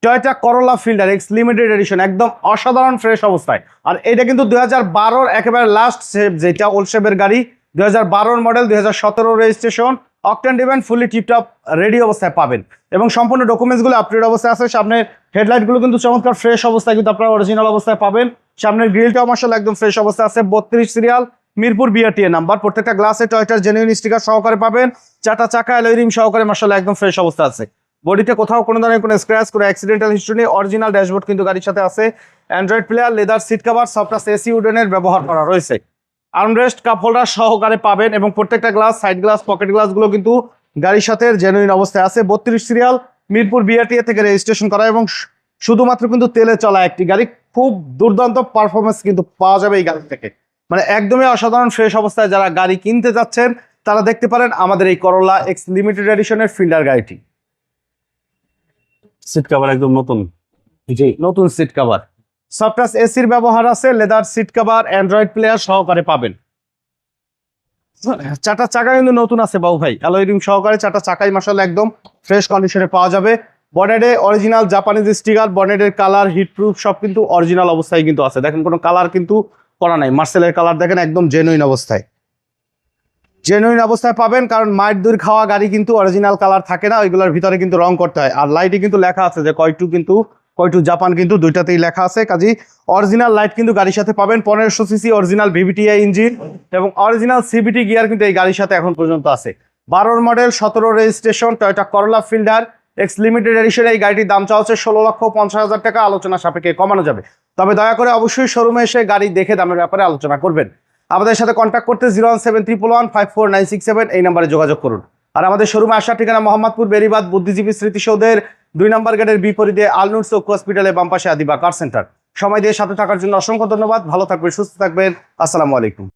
Toyota করোলা fielder x limited edition, একদম অসাধারণ fresh অবস্থায়। আর এটা কিন্তু 2012-র একেবারে লাস্ট শেপ, যেটা ওল্ড শেপের গাড়ি, 2012-র মডেল, 2017 রেজিস্ট্রেশন, অকটেন ডিভেন, ফুলি টিপটপ রেডি অবস্থায় পাবেন এবং সম্পূর্ণ ডকুমেন্টসগুলো আপডেট অবস্থায় আছে। সামনের হেডলাইটগুলো কিন্তু চমৎকার ফ্রেশ অবস্থায় কিন্তু আপনারা অরিজিনাল অবস্থায় পাবেন। সামনের গ্রিলটাও মাশাআল্লাহ একদম ফ্রেশ অবস্থায় আছে। 32 সিরিয়াল, মিরপুর বিআরটিএ নাম্বার, প্রত্যেকটা গ্লাসে টয়োটার জেনুইন স্টিকার সহকারে পাবেন। চারটা চাকা অ্যালয় রিম সহকারে মাশাআল্লাহ একদম ফ্রেশ অবস্থা আছে। বডিতে কোথাও কোনো ধরনের কোনো স্ক্র্যাচ, কোনো অ্যাক্সিডেন্টাল হিস্ট্রি নেই। অরিজিনাল ড্যাশবোর্ড কিন্তু গাড়ির সাথে আছে। Android player, leather seat cover, software AC উডেনের ব্যবহার করা রয়েছে। আর্মরেস্ট, কাপ হোল্ডার সহকারে পাবেন এবং প্রত্যেকটা গ্লাস, সাইড গ্লাস, পকেট গ্লাসগুলো কিন্তু গাড়ির সাথে জেনুইন অবস্থায় আছে। 32 সিরিয়াল, মিরপুর বিআরটিএ থেকে রেজিস্ট্রেশন করা এবং শুধুমাত্র কিন্তু তেলে চলা একটি গাড়ি। খুব দুর্দান্ত পারফরমেন্স কিন্তু পাওয়া যাবে এই গাড়ি থেকে, মানে একদমই অসাধারণ ফ্রেশ অবস্থায়। যারা গাড়ি কিনতে যাচ্ছেন তারা দেখতে পারেন আমাদের এই করোলা এক্স লিমিটেড এডিশনের ফিল্ডার গাড়িটি। সিট কভার একদম নতুন, জি নতুন সিট কভার, সফটওয়্যার এসির ব্যবহার আছে, leather seat cover, Android player সহকারে পাবেন। চারটা চাকা কিন্তু নতুন আছে বাবু ভাই, অ্যালয় রিম সহকারে চারটা চাকাই মাশাআল্লাহ একদম ফ্রেশ কন্ডিশনে পাওয়া যাবে। বনেটে অরিজিনাল জাপানিজ স্টিকার, বনেটের কালার, হিট প্রুফ সব কিন্তু অরিজিনাল অবস্থায় কিন্তু আছে। দেখেন কোনো কালার কিন্তু করা নাই, মার্সেলের কালার দেখেন একদম জেনুইন অবস্থায়, জেনুইন অবস্থায় পাবেন। কারণ মাইট দূর খাওয়া গাড়ি কিন্তু অরিজিনাল কালার থাকে না, ওইগুলোর ভিতরে কিন্তু রং করতে হয়। আর লাইটে কিন্তু লেখা আছে যে কয়টু জাপান কিন্তু দুইটাতেই লেখা আছে, কাজী অরিজিনাল লাইট কিন্তু গাড়ির সাথে পাবেন। 1500 সিসি অরিজিনাল ভিভিটিআই ইঞ্জিন এবং অরিজিনাল সিবিটি গিয়ার কিন্তু এই গাড়ির সাথে এখন পর্যন্ত আছে। 12 মডেল, 17 রেজিস্ট্রেশন, টয়োটা করোলা ফিল্ডার এক্স লিমিটেড এডিশন। এই গাড়িটির দাম চাওয়া হচ্ছে 16,50,000 টাকা, আলোচনা সাপেক্ষে কমানো যাবে। তবে দয়া করে অবশ্যই শোরুমে এসে গাড়ি দেখে দামের ব্যাপারে আলোচনা করবেন। আমাদের সাথে কন্ট্যাক্ট করতে 01711154967 এই নাম্বারে যোগাযোগ করুন। আর আমাদের শোরুমে আসার ঠিকানা মোহাম্মদপুর বেরিবাদ বুদ্ধিজীবী স্মৃতিসৌধের 2 নম্বর গেটের বিপরীতে আলনুর চৌক হসপিটালের বাম পাশে আদিবা কার সেন্টার। সময় দিয়ে সাথে থাকার জন্য অসংখ্য ধন্যবাদ। ভালো থাকবেন, সুস্থ থাকবেন। আসসালামু আলাইকুম।